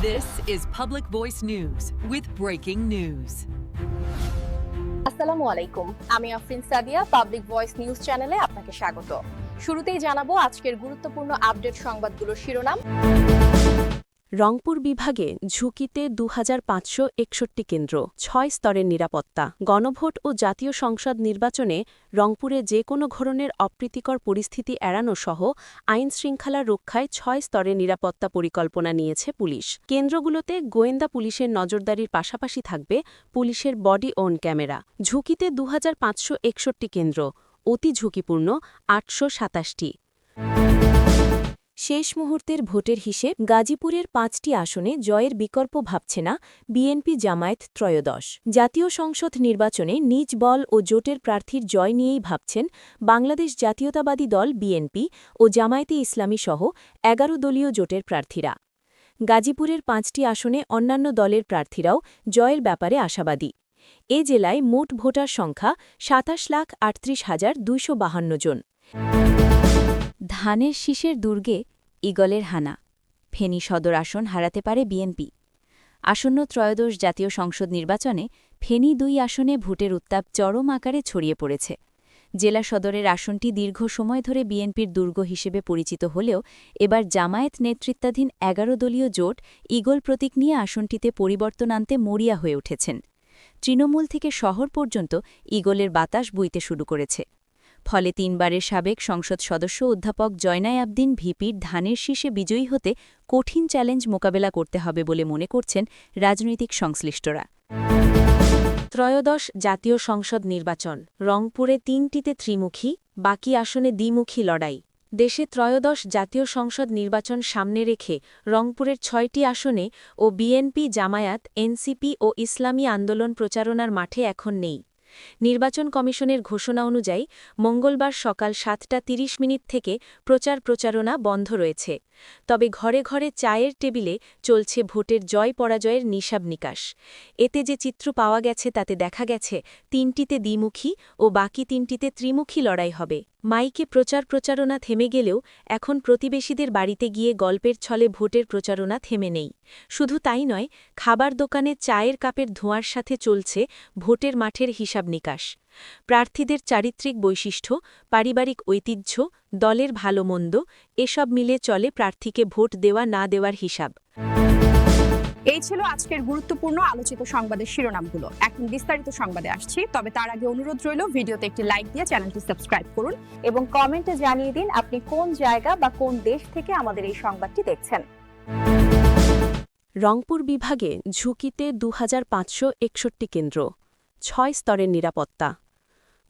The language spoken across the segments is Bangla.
This is Public Voice News with breaking news. আসসালামু আলাইকুম, আমি Afrin Sadia. Public voice news চ্যানেলে আপনাকে স্বাগত। শুরুতেই জানাবো আজকের গুরুত্বপূর্ণ আপডেট সংবাদগুলোর শিরোনাম। রংপুর বিভাগে ঝুঁকিতে ২৫৬১ কেন্দ্র, ৬ স্তরের নিরাপত্তা। গণভোট ও জাতীয় সংসদ নির্বাচনে রংপুরে যে কোনো ধরনের অপ্রীতিকর পরিস্থিতি এড়ানো সহ আইন-শৃঙ্খলা রক্ষায় ৬ স্তরের নিরাপত্তা পরিকল্পনা নিয়েছে পুলিশ। কেন্দ্রগুলোতে গোয়েন্দা পুলিশের নজরদারির পাশাপাশি থাকবে পুলিশের বডি ওন ক্যামেরা। ঝুঁকিতে ২৫৬১ কেন্দ্র, অতি ঝুঁকিপূর্ণ ৮২৭টি। শেষ মুহূর্তের ভোটের হিসেব। গাজীপুরের ৫টি আসনে জয়ের বিকল্প ভাবছে না বিএনপি জামায়াত ত্রয়োদশ। জাতীয় সংসদ নির্বাচনে নিজ বল ও জোটের প্রার্থীর জয় নিয়েই ভাবছেন বাংলাদেশ জাতীয়তাবাদী দল বিএনপি ও জামায়াতে ইসলামী সহ ১১ দলীয় জোটের প্রার্থীরা। গাজীপুরের ৫টি আসনে অন্যান্য দলের প্রার্থীরাও জয়ের ব্যাপারে আশাবাদী। এ জেলায় মোট ভোটার সংখ্যা ২৭,৩৮,২৫২ জন। ধানের শীষের দুর্গে ঈগলের হানা। ফেনী সদর আসন হারাতে পারে বিএনপি। আসন্ন ত্রয়োদশ জাতীয় সংসদ নির্বাচনে ফেনী ২ আসনে ভোটের উত্তাপ চরম আকারে ছড়িয়ে পড়েছে। জেলা সদরের আসনটি দীর্ঘ সময় ধরে বিএনপির দুর্গ হিসেবে পরিচিত হলেও এবার জামায়াত নেতৃত্বাধীন ১১ দলীয় জোট ঈগল প্রতীক নিয়ে আসনটিতে পরিবর্তন আনতে মরিয়া হয়ে উঠেছেন। তৃণমূল থেকে শহর পর্যন্ত ঈগলের বাতাস বইতে শুরু করেছে। ফলে ৩বারের সাবেক সংসদ সদস্য অধ্যাপক জয়নাল আবদিন ভিপির ধানের শীষে বিজয়ী হতে কঠিন চ্যালেঞ্জ মোকাবেলা করতে হবে বলে মনে করছেন রাজনৈতিক সংশ্লিষ্টরা। ত্রয়োদশ জাতীয় সংসদ নির্বাচন। রংপুরে ৩টিতে ত্রিমুখী, বাকি আসনে দ্বিমুখী লড়াই। দেশে ত্রয়োদশ জাতীয় সংসদ নির্বাচন সামনে রেখে রংপুরের ৬টি আসনে ও বিএনপি, জামায়াত, এনসিপি ও ইসলামী আন্দোলন প্রচারণার মাঠে এখন নেই। নির্বাচন কমিশনের ঘোষণা অনুযায়ী মঙ্গলবার সকাল ৭টা ৩০ থেকে প্রচারণা বন্ধ রয়েছে। তবে ঘরে ঘরে চায়ের টেবিলে চলছে ভোটের জয় পরাজয়ের নিসাব নিকাশ। এতে যে চিত্র পাওয়া গেছে তাতে দেখা গেছে ৩টিতে দ্বিমুখী ও বাকি ৩টিতে ত্রিমুখী লড়াই হবে। মাইকে প্রচারণা থেমে গেলেও এখন প্রতিবেশীদের বাড়িতে গিয়ে গল্পের ছলে ভোটের প্রচারণা থেমে নেই। শুধু তাই নয়, খাবার দোকানে চায়ের কাপের ধোঁয়ার সাথে চলছে ভোটের মাঠের হিসাব নিকাশ। প্রার্থীদের চারিত্রিক বৈশিষ্ট্য, পারিবারিক ঐতিহ্য, দলের ভালো মন্দ এসব মিলে চলে প্রার্থীকে ভোট দেওয়া না দেওয়ার হিসাব। এই ছিল আজকের গুরুত্বপূর্ণ আলোচিত সংবাদের শিরোনামগুলো। এখন বিস্তারিত সংবাদে আসছি, তবে তার আগে অনুরোধ রইল ভিডিওতে একটি লাইক দিয়ে চ্যানেলটি সাবস্ক্রাইব করুন এবং কমেন্টে জানিয়ে দিন আপনি কোন জায়গা বা কোন দেশ থেকে আমাদের এই সংবাদটি দেখছেন। রংপুর বিভাগে ঝুঁকিতে ২৫৬১ কেন্দ্র, ৬ স্তরের নিরাপত্তা।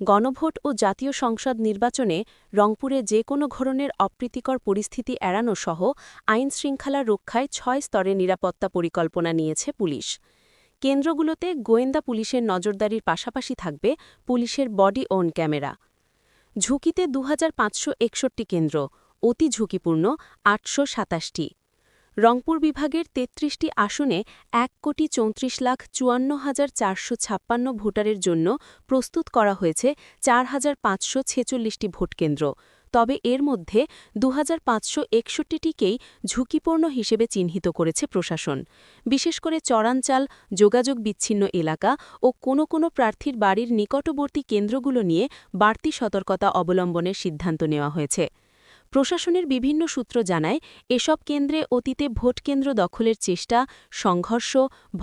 গণভোট ও জাতীয় সংসদ নির্বাচনে রংপুরে যে কোনো ধরনের অপ্রীতিকর পরিস্থিতি এড়ানো সহ আইন-শৃঙ্খলা রক্ষায় ৬ স্তরের নিরাপত্তা পরিকল্পনা নিয়েছে পুলিশ। কেন্দ্রগুলোতে গোয়েন্দা পুলিশের নজরদারির পাশাপাশি থাকবে পুলিশের বডি ওন ক্যামেরা। ঝুঁকিতে ২৫৬১ কেন্দ্র, অতি ঝুঁকিপূর্ণ ৮২৭টি। রংপুর বিভাগের ৩৩টি আসনে ১,৩৪,৫৪,৪৫৬ ভোটারের জন্য প্রস্তুত করা হয়েছে ৪,৫৪৬টি ভোটকেন্দ্র। তবে এর মধ্যে ২,৫৬১টিকেই ঝুঁকিপূর্ণ হিসেবে চিহ্নিত করেছে প্রশাসন। বিশেষ করে চরাঞ্চল, যোগাযোগ বিচ্ছিন্ন এলাকা ও কোনো প্রার্থীর বাড়ির নিকটবর্তী কেন্দ্রগুলো নিয়ে বাড়তি সতর্কতা অবলম্বনের সিদ্ধান্ত নেওয়া হয়েছে। প্রশাসনের বিভিন্ন সূত্র জানায়, এসব কেন্দ্রে অতীতে ভোটকেন্দ্র দখলের চেষ্টা, সংঘর্ষ,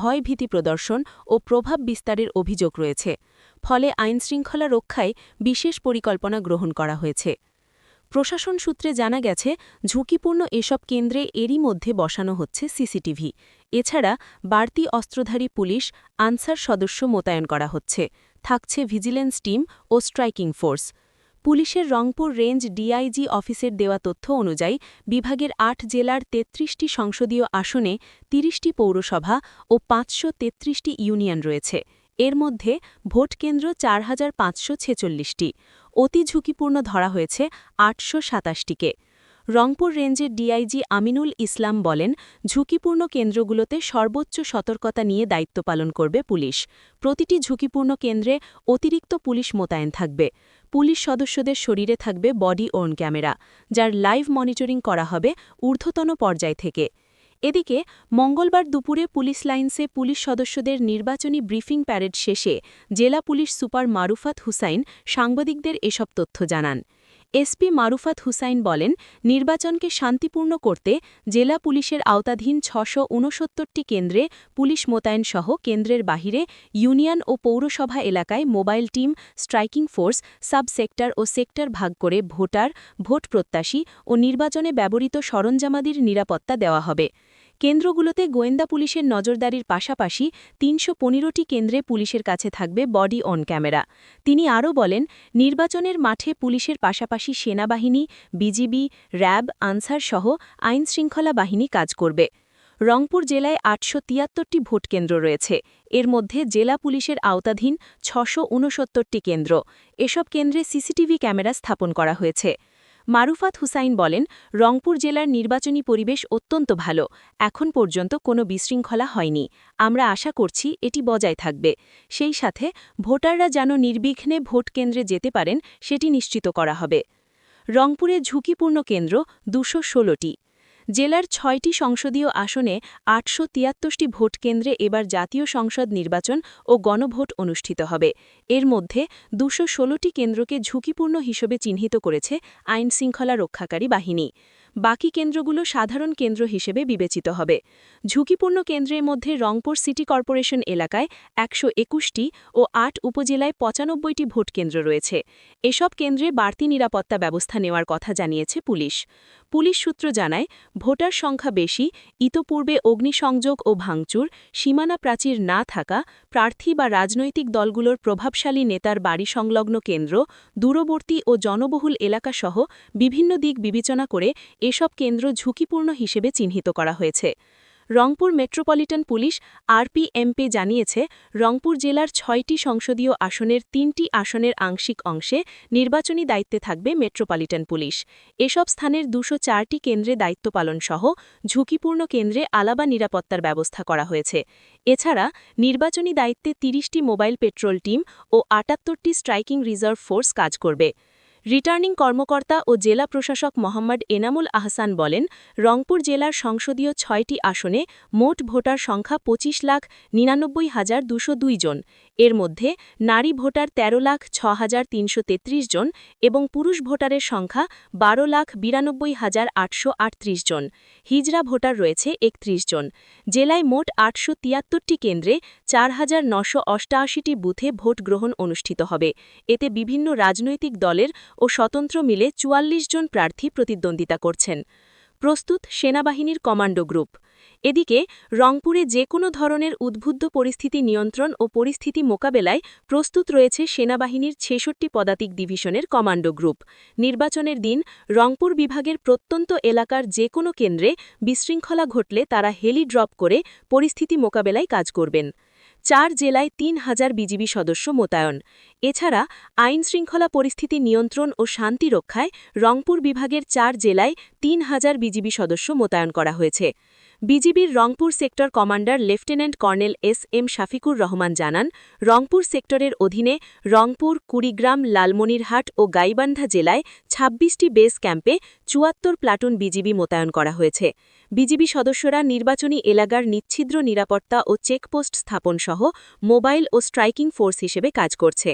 ভয়ভীতি প্রদর্শন ও প্রভাব বিস্তারের অভিযোগ রয়েছে। ফলে আইনশৃঙ্খলা রক্ষায় বিশেষ পরিকল্পনা গ্রহণ করা হয়েছে। প্রশাসন সূত্রে জানা গেছে, ঝুঁকিপূর্ণ এসব কেন্দ্রে এরই মধ্যে বসানো হচ্ছে সিসিটিভি। এছাড়া বাড়তি অস্ত্রধারী পুলিশ, আনসার সদস্য মোতায়েন করা হচ্ছে। থাকছে ভিজিলেন্স টিম ও স্ট্রাইকিং ফোর্স। পুলিশের রংপুর রেঞ্জ ডিআইজি অফিসের দেওয়া তথ্য অনুযায়ী বিভাগের ৮ জেলার ৩৩টি সংসদীয় আসনে ৩০টি পৌরসভা ও ৫৩৩টি ইউনিয়ন রয়েছে। এর মধ্যে ভোটকেন্দ্র ৪,৫৪৬টি। অতি ঝুঁকিপূর্ণ ধরা হয়েছে ৮২৭টিকে। রংপুর রেঞ্জের ডিআইজি আমিনুল ইসলাম বলেন, ঝুঁকিপূর্ণ কেন্দ্রগুলোতে সর্বোচ্চ সতর্কতা নিয়ে দায়িত্ব পালন করবে পুলিশ। প্রতিটি ঝুঁকিপূর্ণ কেন্দ্রে অতিরিক্ত পুলিশ মোতায়েন থাকবে। পুলিশ সদস্যদের শরীরে থাকবে বডি ওন ক্যামেরা, যার লাইভ মনিটরিং করা হবে ঊর্ধ্বতন পর্যায় থেকে। এদিকে মঙ্গলবার দুপুরে পুলিশ লাইন্সে পুলিশ সদস্যদের নির্বাচনী ব্রিফিং প্যারেড শেষে জেলা পুলিশ সুপার মারুফাত হুসাইন সাংবাদিকদের এসব তথ্য জানান। এসপি মারুফাত হুসাইন বলেন, নির্বাচনকে শান্তিপূর্ণ করতে জেলা পুলিশের আওতাধীন ৬৬৯টি কেন্দ্রে পুলিশ মোতায়েন সহ কেন্দ্রের বাহিরে ইউনিয়ন ও পৌরসভা এলাকায় mobile team, striking force, sub sector ও সেক্টর ভাগ করে ভোটার, ভোট প্রত্যাশী ও নির্বাচনে ব্যবহৃত সরঞ্জামাদির নিরাপত্তা দেওয়া হবে। কেন্দ্রগুলোতে গোয়েন্দা পুলিশের নজরদারির পাশাপাশি ৩১৫টি কেন্দ্রে পুলিশের কাছে থাকবে বডি অন ক্যামেরা। তিনি আরও বলেন, নির্বাচনের মাঠে পুলিশের পাশাপাশি সেনাবাহিনী, বিজিবি, র্যাব, আনসার সহ আইনশৃঙ্খলা বাহিনী কাজ করবে। রংপুর জেলায় ৮৭৩টি ভোটকেন্দ্র রয়েছে। এর মধ্যে জেলা পুলিশের আওতাধীন ৬৬৯টি কেন্দ্র। এসব কেন্দ্রে সিসিটিভি ক্যামেরা স্থাপন করা হয়েছে। মারুফাত হুসাইন বলেন, রংপুর জেলার নির্বাচনী পরিবেশ অত্যন্ত ভালো। এখন পর্যন্ত কোনো বিশৃঙ্খলা হয়নি। আমরা আশা করছি এটি বজায় থাকবে। সেই সাথে ভোটাররা যেন নির্বিঘ্নে ভোট কেন্দ্রে যেতে পারেন সেটি নিশ্চিত করা হবে। রংপুরে ঝুঁকিপূর্ণ কেন্দ্র ২১৬টি। জেলার ৬টি সংসদীয় আসনে ৮৭৩টি ভোট কেন্দ্রে এবার জাতীয় সংসদ নির্বাচন ও গণভোট অনুষ্ঠিত হবে। এর মধ্যে ২১৬টি কেন্দ্রকে ঝুঁকিপূর্ণ হিসেবে চিহ্নিত করেছে আইনশৃঙ্খলা রক্ষাকারী বাহিনী। বাকি কেন্দ্রগুলো সাধারণ কেন্দ্র হিসেবে বিবেচিত হবে। ঝুঁকিপূর্ণ কেন্দ্রের মধ্যে রংপুর সিটি কর্পোরেশন এলাকায় ১২১টি ও ৮ উপজেলায় ৯৫টি ভোট কেন্দ্র রয়েছে। এসব কেন্দ্রে বাড়তি নিরাপত্তা ব্যবস্থা নেওয়ার কথা জানিয়েছে পুলিশ। পুলিশ সূত্র জানায়, ভোটার সংখ্যা বেশি, ইতপূর্বে অগ্নিসংযোগ ও ভাঙচুর, সীমানা প্রাচীর না থাকা, প্রার্থী বা রাজনৈতিক দলগুলোর প্রভাবশালী নেতার বাড়ি সংলগ্ন কেন্দ্র, দূরবর্তী ও জনবহুল এলাকাসহ বিভিন্ন দিক বিবেচনা করে এসব কেন্দ্র ঝুঁকিপূর্ণ হিসেবে চিহ্নিত করা হয়েছে। রংপুর মেট্রোপলিটন পুলিশ আরপিএমপি জানিয়েছে, রংপুর জেলার ৬টি সংসদীয় আসনের ৩টি আসনের আংশিক অংশে নির্বাচনী দায়িত্বে থাকবে মেট্রোপলিটন পুলিশ। এসব স্থানের ২০৪টি কেন্দ্রে দায়িত্ব পালন সহ ঝুঁকিপূর্ণ কেন্দ্রে আলাদা নিরাপত্তার ব্যবস্থা করা হয়েছে। এছাড়া নির্বাচনী দায়িত্বে ৩০টি মোবাইল পেট্রোল টিম ও ৭৮টি স্ট্রাইকিং রিজার্ভ ফোর্স কাজ করবে। রিটার্নিং কর্মকর্তা ও জেলা প্রশাসক মোহাম্মদ এনামুল আহসান বলেন, রংপুর জেলার সংসদীয় ৬টি আসনে মোট ভোটার সংখ্যা ২৫,৯৯,২০২ জন। এর মধ্যে নারী ভোটার ১৩,০৬,৩৩৩ জন এবং পুরুষ ভোটারের সংখ্যা ১২,৯২,৮৩৮ জন। হিজড়া ভোটার রয়েছে ৩১ জন। জেলায় মোট ৮৭৩টি কেন্দ্রে ৪,৯৮৮টি বুথে ভোট গ্রহণ অনুষ্ঠিত হবে। এতে বিভিন্ন রাজনৈতিক দলের ও স্বতন্ত্র মিলে ৪৪ জন প্রার্থী প্রতিদ্বন্দ্বিতা করছেন। প্রস্তুত সেনাবাহিনীর কমান্ডো গ্রুপ। এদিকে রংপুরে যে কোনো ধরনের উদ্বুদ্ধ পরিস্থিতি নিয়ন্ত্রণ ও পরিস্থিতি মোকাবেলায় প্রস্তুত রয়েছে সেনাবাহিনীর ৬৬ পদাতিক ডিভিশনের কমান্ডো গ্রুপ। নির্বাচনের দিন রংপুর বিভাগের প্রত্যন্ত এলাকার যে কোনো কেন্দ্রে বিশৃঙ্খলা ঘটলে তারা হেলি ড্রপ করে পরিস্থিতি মোকাবেলায় কাজ করবেন। ৪ জেলায় ৩,০০০ বিজিবি সদস্য মোতায়েন। এছাড়া আইনশৃঙ্খলা পরিস্থিতি নিয়ন্ত্রণ ও শান্তি রক্ষায় রংপুর বিভাগের ৪ জেলায় ৩,০০০ বিজিবি সদস্য মোতায়েন করা হয়েছে। বিজিবির Rangpur sector commander lieutenant colonel S M. Shafiqur Rahman জানান, রংপুর সেক্টরের অধীনে রংপুর, কুড়িগ্রাম, লালমনিরহাট ও গাইবান্ধা জেলায় ২৬টি বেস ক্যাম্পে ৭৪ প্লাটুন বিজিবি মোতায়েন করা হয়েছে। বিজিবি সদস্যরা নির্বাচনী এলাকার নিচ্ছিদ্র নিরাপত্তা ও চেকপোস্ট স্থাপন সহ মোবাইল ও স্ট্রাইকিং ফোর্স হিসেবে কাজ করছে।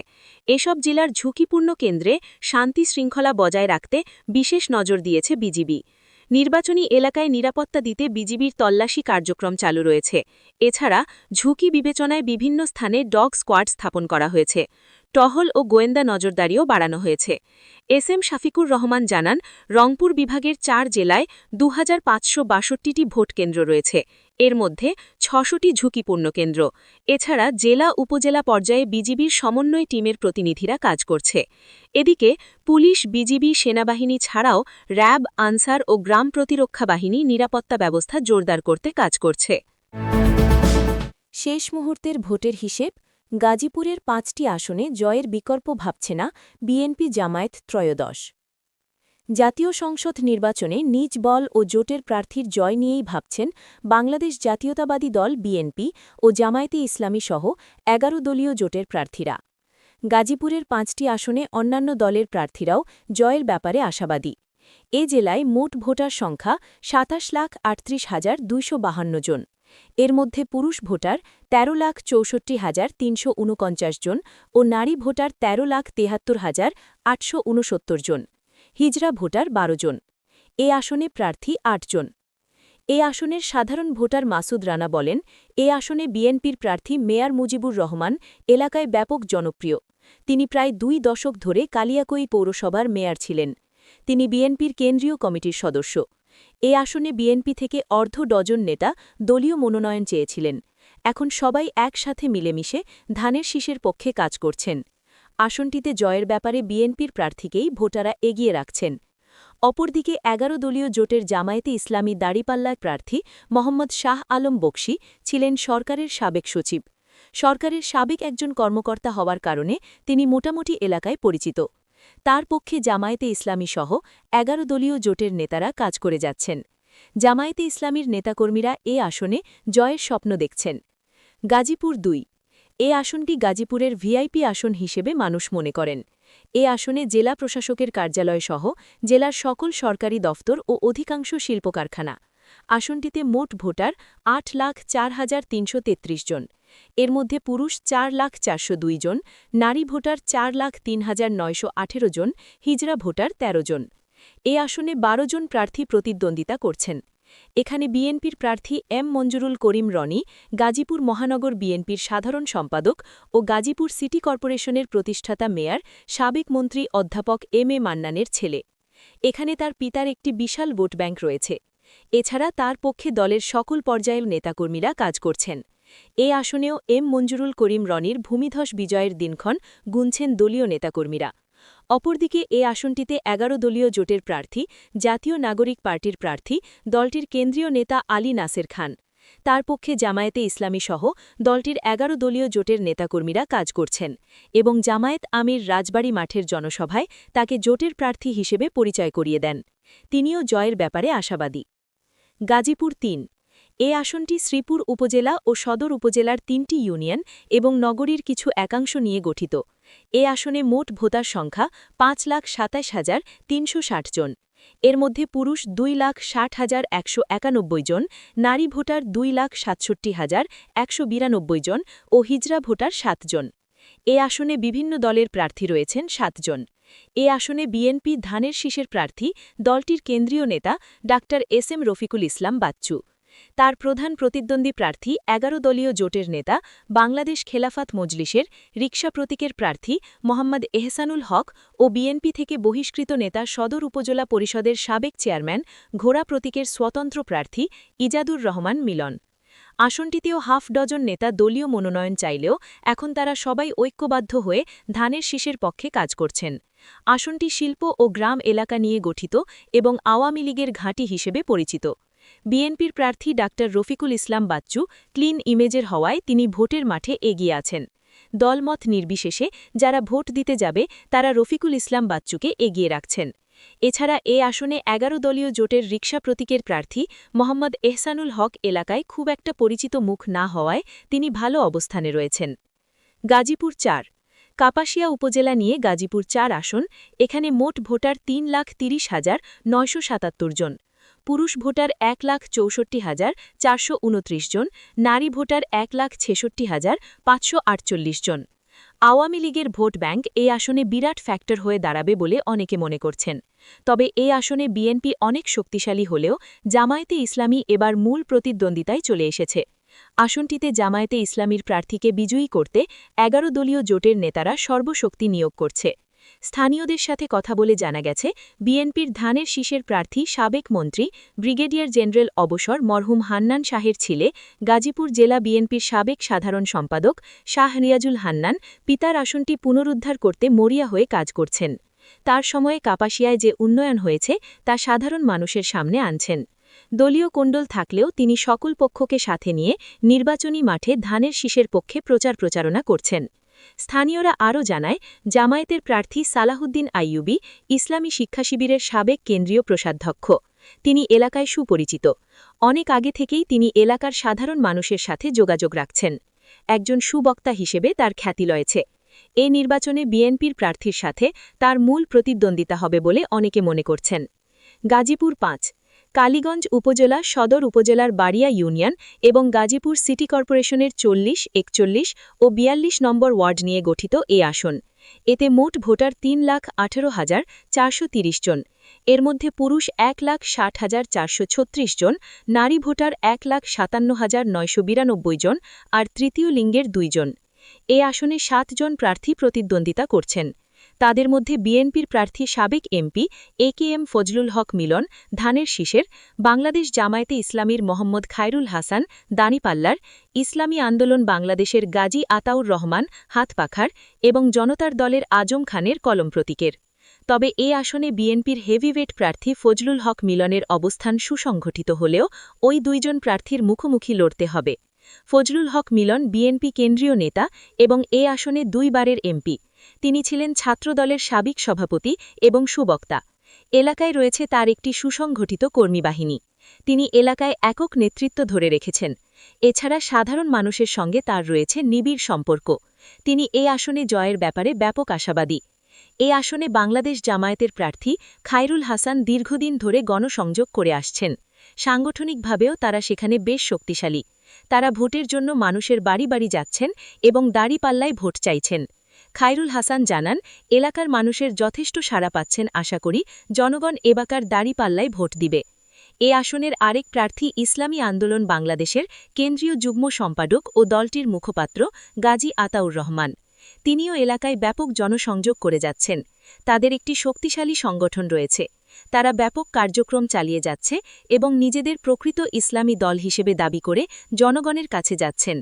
এসব জেলার ঝুঁকিপূর্ণ কেন্দ্রে শান্তি শৃঙ্খলা বজায় রাখতে বিশেষ নজর দিয়েছে বিজিবি। নির্বাচনী এলাকায় নিরাপত্তা দিতে বিজিবির তল্লাশি কার্যক্রম চালু রয়েছে। এছাড়া ঝুঁকি বিবেচনায় বিভিন্ন স্থানে ডগ স্কোয়াড স্থাপন করা হয়েছে। টহল ও গোয়েন্দা নজরদারিও বাড়ানো হয়েছে। এস.এম. শাফিকুর রহমান জানান, রংপুর বিভাগের ৪ জেলায় ২,৫৬২টি ভোট কেন্দ্র রয়েছে। এর মধ্যে ৬০০টি ঝুঁকিপূর্ণ কেন্দ্র। এছাড়া জেলা উপজেলা পর্যায়ে বিজিবির সমন্বয় টিমের প্রতিনিধিরা কাজ করছে। এদিকে পুলিশ, বিজিবি, সেনাবাহিনী ছাড়াও র্যাব, আনসার ও গ্রাম প্রতিরক্ষা বাহিনী নিরাপত্তা ব্যবস্থা জোরদার করতে কাজ করছে। শেষ মুহূর্তের ভোটের হিসেব। গাজীপুরের ৫টি আসনে জয়ের বিকল্প ভাবছে না বিএনপি জামায়াত ত্রয়োদশ। জাতীয় সংসদ নির্বাচনে নিজ বল ও জোটের প্রার্থীর জয় নিয়েই ভাবছেন বাংলাদেশ জাতীয়তাবাদী দল বিএনপি ও জামায়াতে ইসলামী সহ ১১ দলীয় জোটের প্রার্থীরা। গাজীপুরের ৫টি আসনে অন্যান্য দলের প্রার্থীরাও জয়ের ব্যাপারে আশাবাদী। এ জেলায় মোট ভোটার সংখ্যা ২৭,৩৮,২৫২ জন। এর মধ্যে পুরুষ ভোটার ১৩,৬৪,৩৪৯ জন ও নারী ভোটার ১৩,৭৩,৮৬৯ জন। হিজড়া ভোটার ১২ জন। এ আসনে প্রার্থী ৮ জন। এ আসনের সাধারণ ভোটার মাসুদ রানা বলেন, এ আসনে বিএনপির প্রার্থী মেয়র মুজিবুর রহমান এলাকায় ব্যাপক জনপ্রিয়। তিনি প্রায় ২ দশক ধরে কালিয়াকৈর পৌরসভার মেয়র ছিলেন। তিনি বিএনপির কেন্দ্রীয় কমিটির সদস্য। এ আসনে বিএনপি থেকে অর্ধ ডজন নেতা দলীয় মনোনয়ন চেয়েছিলেন। এখন সবাই একসাথে মিলেমিশে ধানের শীষের পক্ষে কাজ করছেন। আসনটিতে জয়ের ব্যাপারে বিএনপির প্রার্থীকেই ভোটাররা এগিয়ে রাখছেন। অপরদিকে ১১ দলীয় জোটের জামায়াতে ইসলামী দাড়িপাল্লার প্রার্থী মোহাম্মদ শাহ আলম বকশী ছিলেন সরকারের সাবেক সচিব। সরকারের সাবেক একজন কর্মকর্তা হওয়ার কারণে তিনি মোটামুটি এলাকায় পরিচিত। তার পক্ষে জামায়াতে ইসলামী সহ ১১ দলীয় জোটের নেতারা কাজ করে যাচ্ছেন। জামায়াতে ইসলামীর নেতাকর্মীরা এ আসনে জয়ের স্বপ্ন দেখছেন। গাজীপুর ২। এ আসনটি গাজীপুরের ভিআইপি আসন হিসেবে মানুষ মনে করেন। এ আসনে জেলা প্রশাসকের কার্যালয় সহ জেলার সকল সরকারি দফতর ও অধিকাংশ শিল্প কারখানা। আসনটিতে মোট ভোটার ৮,০৪,৩৩৩ জন। এর মধ্যে পুরুষ ৪,৪০২ জন, নারী ভোটার ৪,০৩,৯১৮ জন, হিজড়া ভোটার ১৩ জন। এ আসনে ১২ জন প্রার্থী প্রতিদ্বন্দ্বিতা করছেন। এখানে বিএনপির প্রার্থী এম মঞ্জুরুল করিম রনি, গাজীপুর মহানগর বিএনপির সাধারণ সম্পাদক ও গাজীপুর সিটি কর্পোরেশনের প্রতিষ্ঠাতা মেয়র সাবেক মন্ত্রী অধ্যাপক এম এ মান্নানের ছেলে। এখানে তার পিতার একটি বিশাল ভোট ব্যাংক রয়েছে। এছাড়া তার পক্ষে দলের সকল পর্যায়ের নেতাকর্মীরা কাজ করছেন। এ আসনেও এম মঞ্জুরুল করিম রনির ভূমিধস বিজয়ের দিনক্ষণ গুনছেন দলীয় নেতাকর্মীরা। অপরদিকে এ আসনটিতে ১১ দলীয় জোটের প্রার্থী জাতীয় নাগরিক পার্টির প্রার্থী দলটির কেন্দ্রীয় নেতা আলী নাসের খান। তার পক্ষে জামায়াতে ইসলামী সহ দলটির ১১ দলীয় জোটের নেতাকর্মীরা কাজ করছেন এবং জামায়াত আমির রাজবাড়ী মাঠের জনসভায় তাকে জোটের প্রার্থী হিসেবে পরিচয় করিয়ে দেন। তিনিও জয়ের ব্যাপারে আশাবাদী। গাজীপুর ৩। এ আসনটি শ্রীপুর উপজেলা ও সদর উপজেলার ৩টি ইউনিয়ন এবং নগরীর কিছু একাংশ নিয়ে গঠিত। এ আসনে মোট ভোটার সংখ্যা ৫,২৭,৩৬০ জন। এর মধ্যে পুরুষ ২,৬০,১৯১ জন, নারী ভোটার ২,৬৭,১৯২ জন ও হিজড়া ভোটার ৭ জন। এ আসনে বিভিন্ন দলের প্রার্থী রয়েছেন ৭ জন। এ আসনে বিএনপি ধানের শীষের প্রার্থী দলটির কেন্দ্রীয় নেতা ডা এস এম রফিকুল ইসলাম বাচ্চু। তার প্রধান প্রতিদ্বন্দ্বী প্রার্থী ১১ দলীয় জোটের নেতা বাংলাদেশ খেলাফত মজলিসের রিকশা প্রতীকের প্রার্থী মোহাম্মদ এহসানুল হক ও বিএনপি থেকে বহিষ্কৃত নেতা সদর উপজেলা পরিষদের সাবেক চেয়ারম্যান ঘোড়া প্রতীকের স্বতন্ত্র প্রার্থী ইজাদুর রহমান মিলন। আসনটিতেও হাফ ডজন নেতা দলীয় মনোনয়ন চাইলেও এখন তারা সবাই ঐক্যবদ্ধ হয়ে ধানের শীষের পক্ষে কাজ করছেন। আসনটি শিল্প ও গ্রাম এলাকা নিয়ে গঠিত এবং আওয়ামী লীগের ঘাঁটি হিসেবে পরিচিত। বিএনপির প্রার্থী ডা রফিকুল ইসলাম বাচ্চু ক্লিন ইমেজের হওয়ায় তিনি ভোটের মাঠে এগিয়ে আছেন। দলমত নির্বিশেষে যারা ভোট দিতে যাবে তারা রফিকুল ইসলাম বাচ্চুকে এগিয়ে রাখছেন। এছাড়া এ আসনে ১১ দলীয় জোটের রিকশা প্রতীকের প্রার্থী মোহাম্মদ এহসানুল হক এলাকায় খুব একটা পরিচিত মুখ না হওয়ায় তিনি ভালো অবস্থানে রয়েছেন। গাজীপুর ৪। কাপাসিয়া উপজেলা নিয়ে গাজীপুর ৪ আসন। এখানে মোট ভোটার ৩,৩০,৯৭৭ জন। পুরুষ ভোটার ১,৬৪,৪২৯ জন, নারী ভোটার ১,৬৬,৫৪৮ জন। আওয়ামী লীগের ভোট ব্যাংক এই আসনে বিরাট ফ্যাক্টর হয়ে দাঁড়াবে বলে অনেকে মনে করছেন। তবে এই আসনে বিএনপি অনেক শক্তিশালী হলেও জামায়াতে ইসলামী এবার মূল প্রতিদ্বন্দ্বিতায় চলে এসেছে। আসনটিতে জামায়াতে ইসলামীর প্রার্থীকে বিজয়ী করতে ১১ দলীয় জোটের নেতারা সর্বশক্তি নিয়োগ করছে। স্থানীয়দের সাথে কথা বলে জানা গেছে, বিএনপির ধানের শীষের প্রার্থী সাবেক মন্ত্রী ব্রিগেডিয়ার জেনারেল অবসর মরহুম হান্নান শাহের ছেলে গাজীপুর জেলা বিএনপির সাবেক সাধারণ সম্পাদক শাহ রিয়াজুল হান্নান পিতার আসনটি পুনরুদ্ধার করতে মরিয়া হয়ে কাজ করছেন। তার সময়ে কাপাসিয়ায় যে উন্নয়ন হয়েছে তা সাধারণ মানুষের সামনে আনছেন। দলীয় কোণ্ডল থাকলেও তিনি সকল পক্ষকে সাথে নিয়ে নির্বাচনী মাঠে ধানের শীষের পক্ষে প্রচারণা করছেন। স্থানীয়রা আরও জানায়, জামায়াতের প্রার্থী সালাহুদ্দিন আইয়ুবী ইসলামী শিক্ষা শিবিরের সাবেক কেন্দ্রীয় কোষাধ্যক্ষ। তিনি এলাকায় সুপরিচিত। অনেক আগে থেকেই তিনি এলাকার সাধারণ মানুষের সাথে যোগাযোগ রাখছেন। একজন সুবক্তা হিসেবে তার খ্যাতি রয়েছে। এ নির্বাচনে বিএনপির প্রার্থীর সাথে তার মূল প্রতিদ্বন্দ্বিতা হবে বলে অনেকে মনে করছেন। গাজীপুর ৫ কালীগঞ্জ উপজেলা সদর উপজেলার বাড়িয়া ইউনিয়ন এবং গাজীপুর সিটি কর্পোরেশনের ৪০, ৪১ ও ৪২ নম্বর ওয়ার্ড নিয়ে গঠিত এ আসন। এতে মোট ভোটার ৩,১৮,৪৩০ জন। এর মধ্যে পুরুষ ১,৬০,৪৩৬ জন, নারী ভোটার ১,৫৭,৯৯২ জন আর তৃতীয় লিঙ্গের ২ জন। এ আসনে ৭ জন প্রার্থী প্রতিদ্বন্দ্বিতা করছেন। তাদের মধ্যে বিএনপির প্রার্থী সাবেক এমপি AKM ফজলুল হক মিলন ধানের শীষের, বাংলাদেশ জামায়াতে ইসলামীর মোহাম্মদ খায়রুল হাসান দানিপাল্লার, ইসলামী আন্দোলন বাংলাদেশের গাজী আতাউর রহমান হাতপাখার এবং জনতার দলের আজম খানের কলম প্রতীকের। তবে এ আসনে বিএনপির হেভিওয়েট প্রার্থী ফজলুল হক মিলনের অবস্থান সুসংগঠিত হলেও ওই ২ জন প্রার্থীর মুখোমুখি লড়তে হবে। ফজলুল হক মিলন বিএনপি কেন্দ্রীয় নেতা এবং এ আসনে ২ বারের এমপি। তিনি ছিলেন ছাত্রদলের সাবেক সভাপতি এবং সুবক্তা। এলাকায় রয়েছে তার একটি সুসংগঠিত কর্মী বাহিনী। তিনি এলাকায় একক নেতৃত্ব ধরে রেখেছেন। এছাড়া সাধারণ মানুষের সঙ্গে তার রয়েছে নিবিড় সম্পর্ক। তিনি এ আসনে জয়ের ব্যাপারে ব্যাপক আশাবাদী। এ আসনে বাংলাদেশ জামায়াতের প্রার্থী খায়রুল হাসান দীর্ঘদিন ধরে গণসংযোগ করে আসছেন। সাংগঠনিকভাবেও তারা সেখানে বেশ শক্তিশালী। তারা ভোটের জন্য মানুষের বাড়ি বাড়ি যাচ্ছেন এবং দাঁড়িপাল্লায় ভোট চাইছেন। খায়রুল হাসান জানান, এলাকার মানুষের যথেষ্ট সাড়া পাচ্ছেন, আশা করি জনগণ এবাকার দাঁড়িপাল্লায় ভোট দিবে। এ আসনের আরেক প্রার্থী ইসলামী আন্দোলন বাংলাদেশের কেন্দ্রীয় যুগ্ম সম্পাদক ও দলটির মুখপাত্র গাজী আতাউর রহমান। তিনিও এলাকায় ব্যাপক জনসংযোগ করে যাচ্ছেন। তাদের একটি শক্তিশালী সংগঠন রয়েছে। তারা ব্যাপক কার্যক্রম চালিয়ে যাচ্ছে এবং নিজেদের প্রকৃত ইসলামী দল হিসেবে দাবি করে জনগণের কাছে যাচ্ছেন।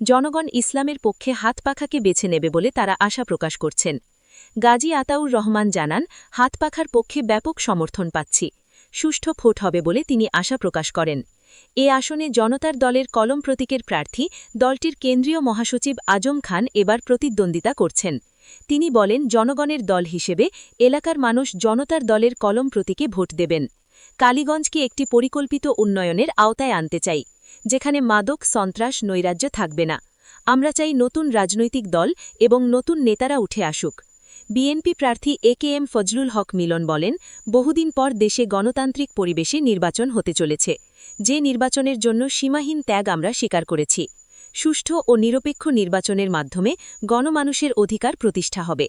জনগণ ইসলামের পক্ষে হাতপাখাকে বেছে নেবে বলে তারা আশা প্রকাশ করছেন। গাজী আতাউর রহমান জানান, হাতপাখার পক্ষে ব্যাপক সমর্থন পাচ্ছি। সুষ্ঠু ভোট হবে বলে তিনি আশা প্রকাশ করেন। এ আসনে জনতার দলের কলম প্রতীকের প্রার্থী দলটির কেন্দ্রীয় মহাসচিব আজম খান এবার প্রতিদ্বন্দ্বিতা করছেন। তিনি বলেন, জনগণের দল হিসেবে এলাকার মানুষ জনতার দলের কলম প্রতীকে ভোট দেবেন। কালীগঞ্জকে একটি পরিকল্পিত উন্নয়নের আওতায় আনতে চাই, যেখানে মাদক সন্ত্রাস নৈরাজ্য থাকবে না। আমরা চাই নতুন রাজনৈতিক দল এবং নতুন নেতারা উঠে আসুক। বিএনপি প্রার্থী AKM ফজলুল হক মিলন বলেন, বহুদিন পর দেশে গণতান্ত্রিক পরিবেশে নির্বাচন হতে চলেছে, যে নির্বাচনের জন্য সীমাহীন ত্যাগ আমরা স্বীকার করেছি। সুষ্ঠু ও নিরপেক্ষ নির্বাচনের মাধ্যমে গণমানুষের অধিকার প্রতিষ্ঠা হবে।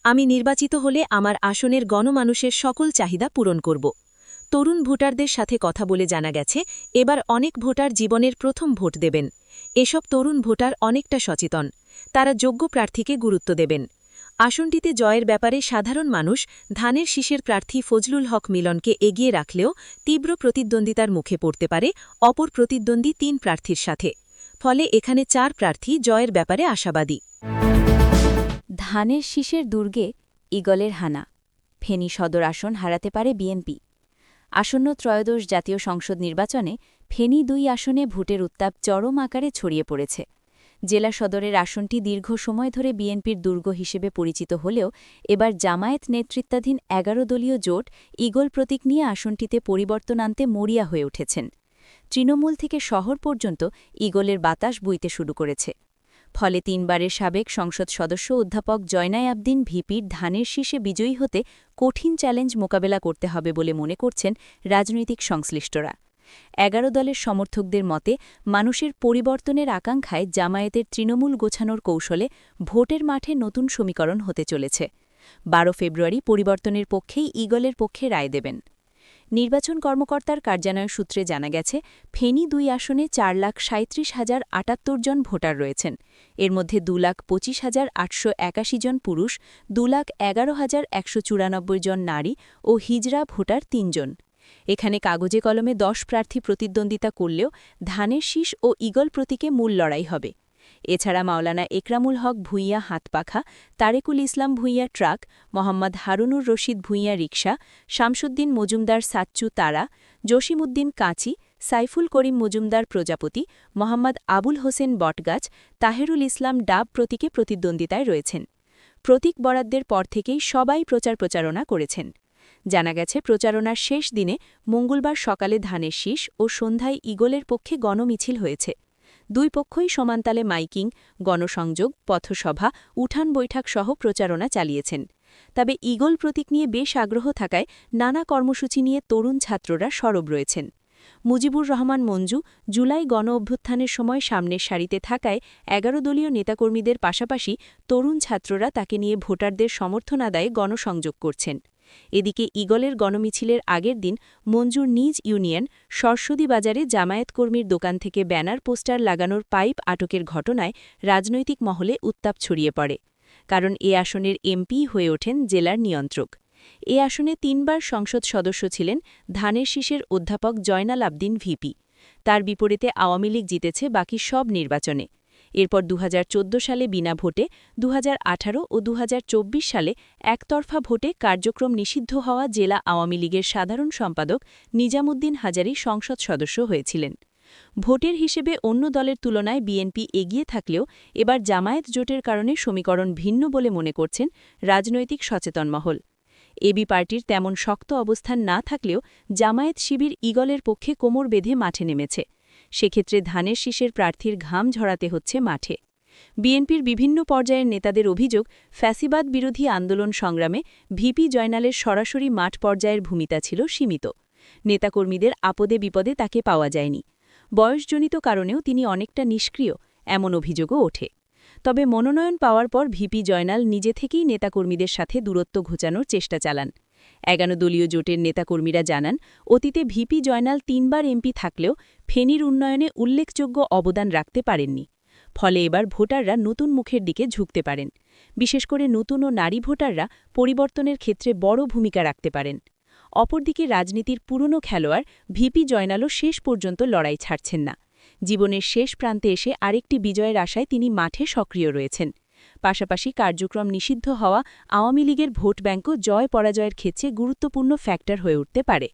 আমি নির্বাচিত হলে আমার আসনের গণমানুষের সকল চাহিদা পূরণ করব। তরুণ ভোটারদের সাথে কথা বলে জানা গেছে, এবার অনেক ভোটার জীবনের প্রথম ভোট দেবেন। এসব তরুণ ভোটার অনেকটা সচেতন। তারা যোগ্য প্রার্থীকে গুরুত্ব দেবেন। আসনটিতে জয়ের ব্যাপারে সাধারণ মানুষ ধানের শীষের প্রার্থী ফজলুল হক মিলনকে এগিয়ে রাখলেও তীব্র প্রতিদ্বন্দ্বিতার মুখে পড়তে পারে অপর প্রতিদ্বন্দ্বী ৩ প্রার্থীর সাথে। ফলে এখানে ৪ প্রার্থী জয়ের ব্যাপারে আশাবাদী। ধানের শীষের দুর্গে ঈগলের হানা, ফেনী সদর আসন হারাতে পারে বিএনপি। আসন্ন ত্রয়োদশ জাতীয় সংসদ নির্বাচনে ফেনী ২ আসনে ভোটের উত্তাপ চরম আকারে ছড়িয়ে পড়েছে। জেলা সদরের আসনটি দীর্ঘ সময় ধরে বিএনপির দুর্গ হিসেবে পরিচিত হলেও এবার জামায়াত নেতৃত্বাধীন ১১ দলীয় জোট ঈগল প্রতীক নিয়ে আসনটিতে পরিবর্তন আনতে মরিয়া হয়ে উঠেছেন। তৃণমূল থেকে শহর পর্যন্ত ঈগলের বাতাস বইতে শুরু করেছে। ফলে ৩ বারের সাবেক সংসদ সদস্য অধ্যাপক জয়নাল আবদিন ভিপির ধানের শীষে বিজয়ী হতে কঠিন চ্যালেঞ্জ মোকাবেলা করতে হবে বলে মনে করছেন রাজনৈতিক সংশ্লিষ্টরা। ১১ দলের সমর্থকদের মতে, মানুষের পরিবর্তনের আকাঙ্ক্ষায় জামায়াতের তৃণমূল গোছানোর কৌশলে ভোটের মাঠে নতুন সমীকরণ হতে চলেছে। ১২ ফেব্রুয়ারি পরিবর্তনের পক্ষেই ঈগলের পক্ষে রায় দেবেন। নির্বাচন কর্মকর্তার কার্যালয় সূত্রে জানা গেছে, ফেনী ২ আসনে ৪,৩৭,০৭৮ জন ভোটার রয়েছেন। এর মধ্যে 2,25,881 জন পুরুষ, 2,11,194 জন নারী ও হিজড়া ভোটার ৩ জন। এখানে কাগজে কলমে ১০ প্রার্থী প্রতিদ্বন্দ্বিতা করলেও ধানের শীষ ও ঈগল প্রতীকে মূল লড়াই হবে। এছাড়া মাওলানা একরামুল হক ভূঁইয়া হাতপাখা, তারেকুল ইসলাম ভূঁইয়া ট্রাক, মোহাম্মদ হারুনুর রশিদ ভূঁইয়া রিকশা, শামসুদ্দিন মজুমদার সাচ্চু তারা, জসিমউদ্দিন কাঁচি, সাইফুল করিম মজুমদার প্রজাপতি, মোহাম্মদ আবুল হোসেন বটগাছ, তাহেরুল ইসলাম ডাব প্রতীকে প্রতিদ্বন্দ্বিতায় রয়েছেন। প্রতীক বরাদ্দের পর থেকেই সবাই প্রচারণা করেছেন। জানা গেছে, প্রচারণার শেষ দিনে মঙ্গলবার সকালে ধানের শীষ ও সন্ধ্যায় ঈগলের পক্ষে গণমিছিল হয়েছে। ২ পক্ষই সমানতালে মাইকিং, গণসংযোগ, পথসভা, উঠান বৈঠক সহ প্রচারণা চালিয়েছেন। তবে ঈগল প্রতীক নিয়ে বেশ আগ্রহ থাকায় নানা কর্মসূচি নিয়ে তরুণ ছাত্ররা সরব রয়েছেন। মুজিবুর রহমান মঞ্জু জুলাই গণ অভ্যুত্থানের সময় সামনের সারিতে থাকায় ১১ দলীয় নেতাকর্মীদের পাশাপাশি তরুণ ছাত্ররা তাকে নিয়ে ভোটারদের সমর্থন আদায়ে গণসংযোগ করছেন। এদিকে ঈগলের গণমিছিলের আগের দিন মঞ্জুর নিজ ইউনিয়ন সরস্বতী বাজারে জামায়াত কর্মীর দোকান থেকে ব্যানার পোস্টার লাগানোর পাইপ আটকের ঘটনায় রাজনৈতিক মহলে উত্তাপ ছড়িয়ে পড়ে। কারণ এ আসনের এমপি হয়ে ওঠেন জেলার নিয়ন্ত্রক। এ আসনে ৩ বার সংসদ সদস্য ছিলেন ধানের শীষের অধ্যাপক জয়নাল আবদিন ভিপি। তার বিপরীতে আওয়ামী লীগ জিতেছে বাকি সব নির্বাচনে। এরপর ২০১৪ সালে বিনা ভোটে, ২০১৮ ও ২০২৪ সালে একতরফা ভোটে কার্যক্রম নিষিদ্ধ হওয়া জেলা আওয়ামী লীগের সাধারণ সম্পাদক নিজামুদ্দিন হাজারী সংসদ সদস্য হয়েছিলেন। ভোটের হিসেবে অন্য দলের তুলনায় বিএনপি এগিয়ে থাকলেও এবার জামায়াত জোটের কারণে সমীকরণ ভিন্ন বলে মনে করছেন রাজনৈতিক সচেতন মহল। এবি পার্টির তেমন শক্ত অবস্থান না থাকলেও জামায়াত শিবির ঈগলের পক্ষে কোমর বেঁধে মাঠে নেমেছে। সেক্ষেত্রে ধানের শীষের প্রার্থীর ঘাম ঝরাতে হচ্ছে মাঠে। বিএনপির বিভিন্ন পর্যায়ের নেতাদের অভিযোগ, ফ্যাসিবাদ বিরোধী আন্দোলন সংগ্রামে ভিপি জয়নালের সরাসরি মাঠ পর্যায়ের ভূমিকা ছিল সীমিত। নেতাকর্মীদের আপদে বিপদে তাকে পাওয়া যায়নি। বয়সজনিত কারণেও তিনি অনেকটা নিষ্ক্রিয়, এমন অভিযোগও ওঠে। তবে মনোনয়ন পাওয়ার পর ভিপি জয়নাল নিজে থেকেই নেতাকর্মীদের সাথে দূরত্ব ঘোচানোর চেষ্টা চালান। ১১ দলীয় জোটের নেতাকর্মীরা জানান, অতীতে ভিপি জয়নাল ৩ বার এমপি থাকলেও ফেনীর উন্নয়নে উল্লেখযোগ্য অবদান রাখতে পারেননি। ফলে এবার ভোটাররা নতুন মুখের দিকে ঝুঁকতে পারেন। বিশেষ করে নতুন ও নারী ভোটাররা পরিবর্তনের ক্ষেত্রে বড় ভূমিকা রাখতে পারেন। অপরদিকে রাজনীতির পুরনো খেলোয়াড় ভিপি জয়নালও শেষ পর্যন্ত লড়াই ছাড়ছেন না। জীবনের শেষ প্রান্তে এসে আরেকটি বিজয়ের আশায় তিনি মাঠে সক্রিয় রয়েছেন। পাশাপাশি কার্যক্রম নিষিদ্ধ হওয়া আওয়ামী লীগের ভোট ব্যাংকও জয় পরাজয়ের ক্ষেত্রে গুরুত্বপূর্ণ ফ্যাক্টর হয়ে উঠতে পারে।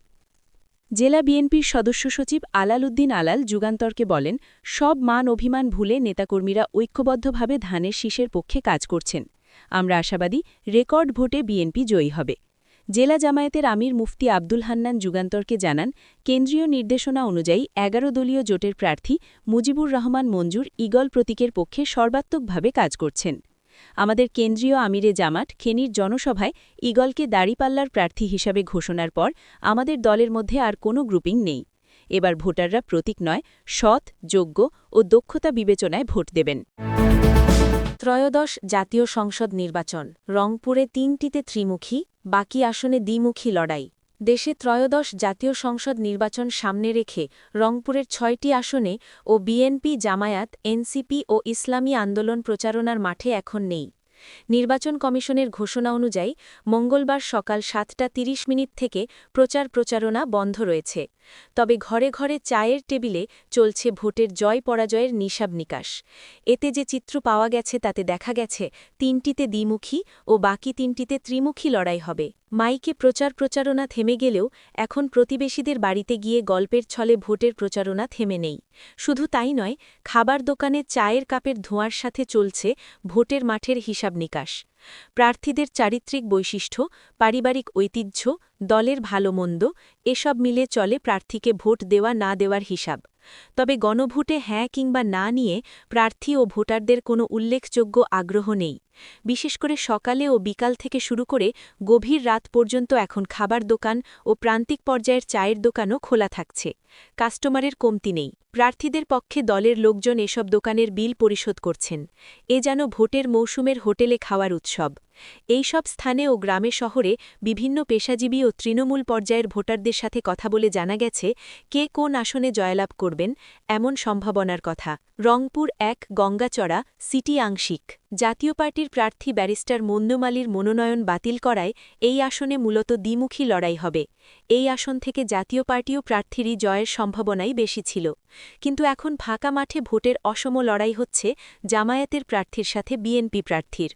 জেলা বিএনপির সদস্য সচিব আলাল উদ্দিন আলাল যুগান্তরকে বলেন, সব মান অভিমান ভুলে নেতাকর্মীরা ঐক্যবদ্ধভাবে ধানের শীষের পক্ষে কাজ করছেন। আমরা আশাবাদী রেকর্ড ভোটে বিএনপি জয়ী হবে। জেলা জামায়াতের আমির মুফতি আব্দুল হান্নান যুগান্তরকে জানান, কেন্দ্রীয় নির্দেশনা অনুযায়ী ১১ দলীয় জোটের প্রার্থী মুজিবুর রহমান মঞ্জুর ঈগল প্রতীকের পক্ষে সর্বাত্মকভাবে কাজ করছেন। আমাদের কেন্দ্রীয় আমিরে জামাত ফেনীর জনসভায় ঈগলকে দাঁড়িপাল্লার প্রার্থী হিসাবে ঘোষণার পর আমাদের দলের মধ্যে আর কোনো গ্রুপিং নেই। এবার ভোটাররা প্রতীক নয়, সৎ, যোগ্য ও দক্ষতা বিবেচনায় ভোট দেবেন। ত্রয়োদশ জাতীয় সংসদ নির্বাচন, রংপুরে ৩টিতে ত্রিমুখী, বাকি আসনে দ্বিমুখী লড়াই। দেশে ত্রয়োদশ জাতীয় সংসদ নির্বাচন সামনে রেখে রংপুরের ৬টি আসনে ও বিএনপি, জামায়াত, এনসিপি ও ইসলামী আন্দোলন প্রচারণার মাঠে এখন নেই। নির্বাচন কমিশনের ঘোষণা অনুযায়ী মঙ্গলবার সকাল ৭টা ৩০ থেকে প্রচারণা বন্ধ রয়েছে। তবে ঘরে ঘরে চায়ের টেবিলে চলছে ভোটের জয় পরাজয়ের নিসাব নিকাশ। এতে যে চিত্র পাওয়া গেছে তাতে দেখা গেছে ৩টিতে দ্বিমুখী ও বাকি ৩টিতে ত্রিমুখী লড়াই হবে। মাইকে প্রচারণা থেমে গেলেও এখন প্রতিবেশীদের বাড়িতে গিয়ে গল্পের ছলে ভোটের প্রচারণা থেমে নেই। শুধু তাই নয়, খাবার দোকানে চায়ের কাপের ধোঁয়ার সাথে চলছে ভোটের মাঠের হিসাব নিকাশ। প্রার্থীদের চারিত্রিক বৈশিষ্ট্য, পারিবারিক ঐতিহ্য, দলের ভালো মন্দ এসব মিলে চলে প্রার্থীকে ভোট দেওয়া না দেওয়ার হিসাব। তবে গণভোটে হ্যাঁ কিংবা না নিয়ে প্রার্থী ও ভোটারদের কোনো উল্লেখযোগ্য আগ্রহ নেই। বিশেষ করে সকালে ও বিকাল থেকে শুরু করে গভীর রাত পর্যন্ত এখন খাবার দোকান ও প্রান্তিক পর্যায়ের চায়ের দোকানও খোলা থাকছে। কাস্টমারের কমতি নেই। প্রার্থীদের পক্ষে দলের লোকজন এসব দোকানের বিল পরিশোধ করছেন। এ যেন ভোটের মৌসুমের হোটেলে খাওয়ার উৎসব। এই সব স্থানে ও গ্রামে শহরে বিভিন্ন পেশাজীবী ও তৃণমূল পর্যায়ের ভোটারদের সাথে কথা বলে জানা গেছে কে কোন আসনে জয়লাভ করবেন এমন সম্ভাবনার কথা। রংপুর ১ গঙ্গাচড়া সিটি আংশিক। জাতীয় পার্টির প্রার্থী ব্যারিস্টার মন্দুমালির মনোনয়ন বাতিল করায় এই আসনে মূলত দ্বিমুখী লড়াই হবে। এই আসন থেকে জাতীয় পার্টিও প্রার্থীরই জয়ের সম্ভাবনাই বেশি ছিল। কিন্তু এখন ফাঁকা মাঠে ভোটের অসম লড়াই হচ্ছে জামায়াতের প্রার্থীর সাথে বিএনপি প্রার্থীর।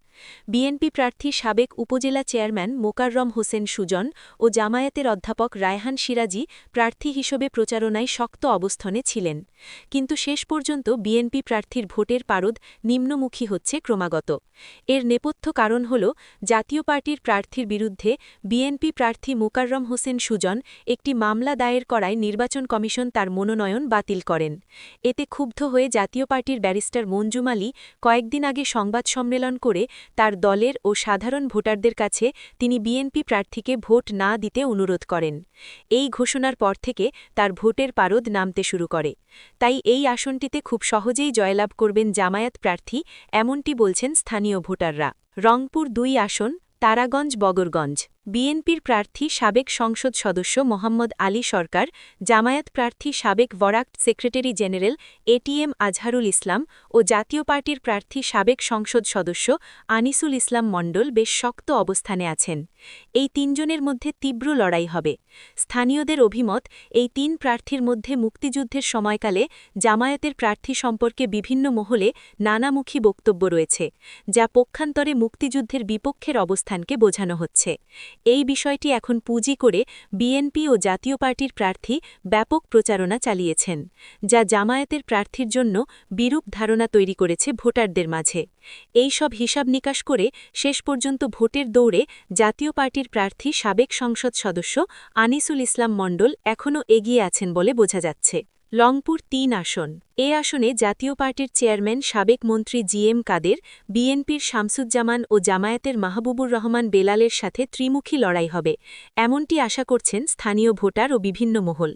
বিএনপি প্রার্থী সাবেক উপজেলা চেয়ারম্যান মোকাররম হোসেন সুজন ও জামায়াতের অধ্যাপক রায়হান সিরাজি প্রার্থী হিসেবে প্রচারণায় শক্ত অবস্থানে ছিলেন। কিন্তু শেষ পর্যন্ত বিএনপি প্রার্থীর ভোটের পারদ নিম্নমুখী হচ্ছে ক্রমাগত। ক্রমাগত এর নেপথ্য কারণ হল জাতীয় পার্টির প্রার্থীর বিরুদ্ধে বিএনপি প্রার্থী মোকাররম হোসেন সুজন একটি মামলা দায়ের করায় নির্বাচন কমিশন তার মনোনয়ন বাতিল করেন। এতে ক্ষুব্ধ হয়ে জাতীয় পার্টির ব্যারিস্টার মঞ্জুম আলী কয়েকদিন আগে সংবাদ সম্মেলন করে তার দলের ও সাধারণ ভোটারদের কাছে তিনি বিএনপি প্রার্থীকে ভোট না দিতে অনুরোধ করেন। এই ঘোষণার পর থেকে তার ভোটের পারদ নামতে শুরু করে। তাই এই আসনটিতে খুব সহজেই জয়লাভ করবেন জামায়াত প্রার্থী, এমনটি বলছেন স্থানীয় ভোটাররা। রংপুর 2 আসন, তারাগঞ্জ বগরগঞ্জ। বিএনপির প্রার্থী সাবেক সংসদ সদস্য মোহাম্মদ আলী সরকার, জামায়াত প্রার্থী সাবেক ওয়ারাক্ট secretary general ATM Azharul Islam ও জাতীয় পার্টির প্রার্থী সাবেক সংসদ সদস্য আনিসুল ইসলাম মণ্ডল বেশ শক্ত অবস্থানে আছেন। এই তিনজনের মধ্যে তীব্র লড়াই হবে। স্থানীয়দের অভিমত, এই 3 প্রার্থীর মধ্যে মুক্তিযুদ্ধের সময়কালে জামায়াতের প্রার্থী সম্পর্কে বিভিন্ন মহলে নানামুখী বক্তব্য রয়েছে, যা পক্ষান্তরে মুক্তিযুদ্ধের বিপক্ষের অবস্থানকে বোঝানো হচ্ছে। এই বিষয়টি এখন পুঁজি করে বিএনপি ও জাতীয় পার্টির প্রার্থী ব্যাপক প্রচারণা চালিয়েছেন, যা জামায়াতের প্রার্থীর জন্য বিরূপ ধারণা তৈরি করেছে ভোটারদের মাঝে। এই সব হিসাব নিকাশ করে শেষ পর্যন্ত ভোটের দৌড়ে জাতীয় পার্টির প্রার্থী সাবেক সংসদ সদস্য আনিসুল ইসলাম মণ্ডল এখনও এগিয়ে আছেন বলে বোঝা যাচ্ছে। রংপুর 3 আসন। এ আসনে জাতীয় পার্টির চেয়ারম্যান সাবেক মন্ত্রী জিএম কাদের, বিএনপির শামসুজ্জামান ও জামায়াতের মাহবুবুর রহমান বেলালের সাথে ত্রিমুখী লড়াই হবে, এমনটি আশা করছেন স্থানীয় ভোটার ও বিভিন্ন মহল।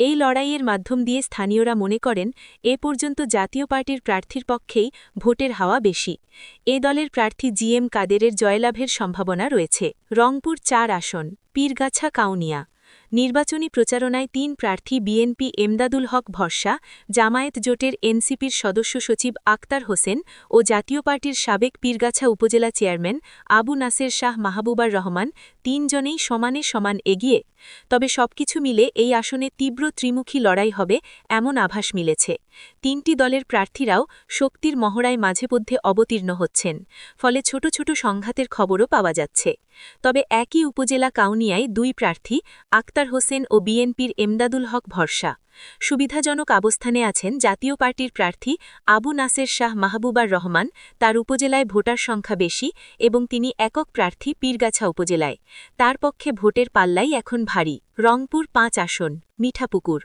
এই লড়াইয়ের মাধ্যম দিয়ে স্থানীয়রা মনে করেন এ পর্যন্ত জাতীয় পার্টির প্রার্থীর পক্ষেই ভোটের হাওয়া বেশি। এ দলের প্রার্থী জিএম কাদেরের জয়লাভের সম্ভাবনা রয়েছে। রংপুর 4 আসন, পীরগাছা কাউনিয়া। নির্বাচনী প্রচারণায় 3 প্রার্থী বিএনপি এমদাদুল হক ভরসা, জামায়াত জোটের এনসিপির সদস্য সচিব আক্তার হোসেন ও জাতীয় পার্টির সাবেক পীরগাছা উপজেলা চেয়ারম্যান আবু নাসের শাহ মাহবুবার রহমান 3 জনেই সমানে সমান এগিয়ে। তবে সবকিছু মিলে এই আসনে তীব্র ত্রিমুখী লড়াই হবে এমন আভাস মিলেছে। 3টি দলের প্রার্থীরাও শক্তির মহড়ায় মাঝে মধ্যে অবতীর্ণ হচ্ছেন, ফলে ছোট ছোট সংঘাতের খবরও পাওয়া যাচ্ছে। তবে একই উপজেলা কাউনিয়ায় 2 প্রার্থী আক্তার হোসেন ও বিএনপির এমদাদুল হক ভরসা। সুবিধাজনক অবস্থানে আছেন জাতীয় পার্টির প্রার্থী আবু নাসের শাহ মাহবুবার রহমান, তার উপজেলায় ভোটার সংখ্যা বেশি এবং তিনি একক প্রার্থী পীরগাছা উপজেলায়। তার পক্ষে ভোটের পাল্লাই এখন ভারী। রংপুর 5 আসন, মিঠাপুকুর।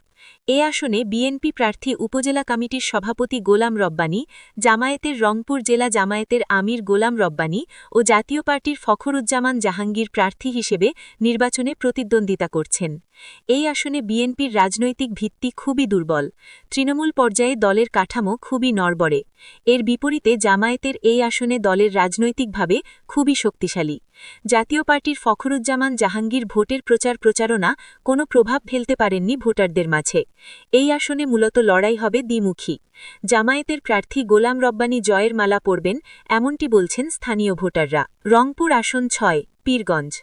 এ আসনে বিএনপি প্রার্থী উপজেলা কমিটির সভাপতি গোলাম রব্বানী, জামায়াতের রংপুর জেলা জামায়াতের আমির গোলাম রব্বানী ও জাতীয় পার্টির ফখরুজ্জামান জাহাঙ্গীর প্রার্থী হিসেবে নির্বাচনে প্রতিদ্বন্দ্বিতা করছেন। এই আসনে বিএনপির রাজনৈতিক ভিত্তি খুবই দুর্বল। তৃণমূল পর্যায়ে দলের কাঠামো খুবই নড়বড়ে। এর বিপরীতে জামায়াতের এই আসনে দলের রাজনৈতিকভাবে খুবই শক্তিশালী। জাতীয় পার্টির ফখরুজ্জামান জাহাঙ্গীর ভোটের প্রচারণা কোনো প্রভাব ফেলতে পারেননি ভোটারদের মাঝে। এই আসনে মূলত লড়াই হবে দ্বিমুখী। জামায়াতের প্রার্থী গোলাম রব্বানী জয়ের মালা পরবেন, এমনটি বলছেন স্থানীয় ভোটাররা। রংপুর আসন 6, পীরগঞ্জ।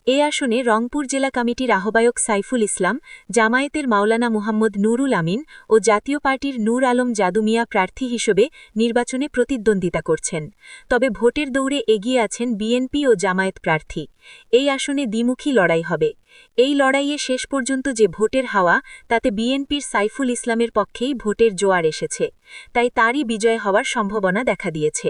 এ আসনে রংপুর জেলা কমিটির আহ্বায়ক সাইফুল ইসলাম, জামায়াতের মাওলানা মুহাম্মদ নুরুল আমিন ও জাতীয় পার্টির নূর আলম জাদুমিয়া প্রার্থী হিসেবে নির্বাচনে প্রতিদ্বন্দ্বিতা করছেন। তবে ভোটের দৌড়ে এগিয়ে আছেন বিএনপি ও জামায়াত প্রার্থী। এই আসনে দ্বিমুখী লড়াই হবে। এই লড়াইয়ে শেষ পর্যন্ত যে ভোটের হাওয়া, তাতে বিএনপির সাইফুল ইসলামের পক্ষেই ভোটের জোয়ার এসেছে, তাই তারই বিজয় হওয়ার সম্ভাবনা দেখা দিয়েছে।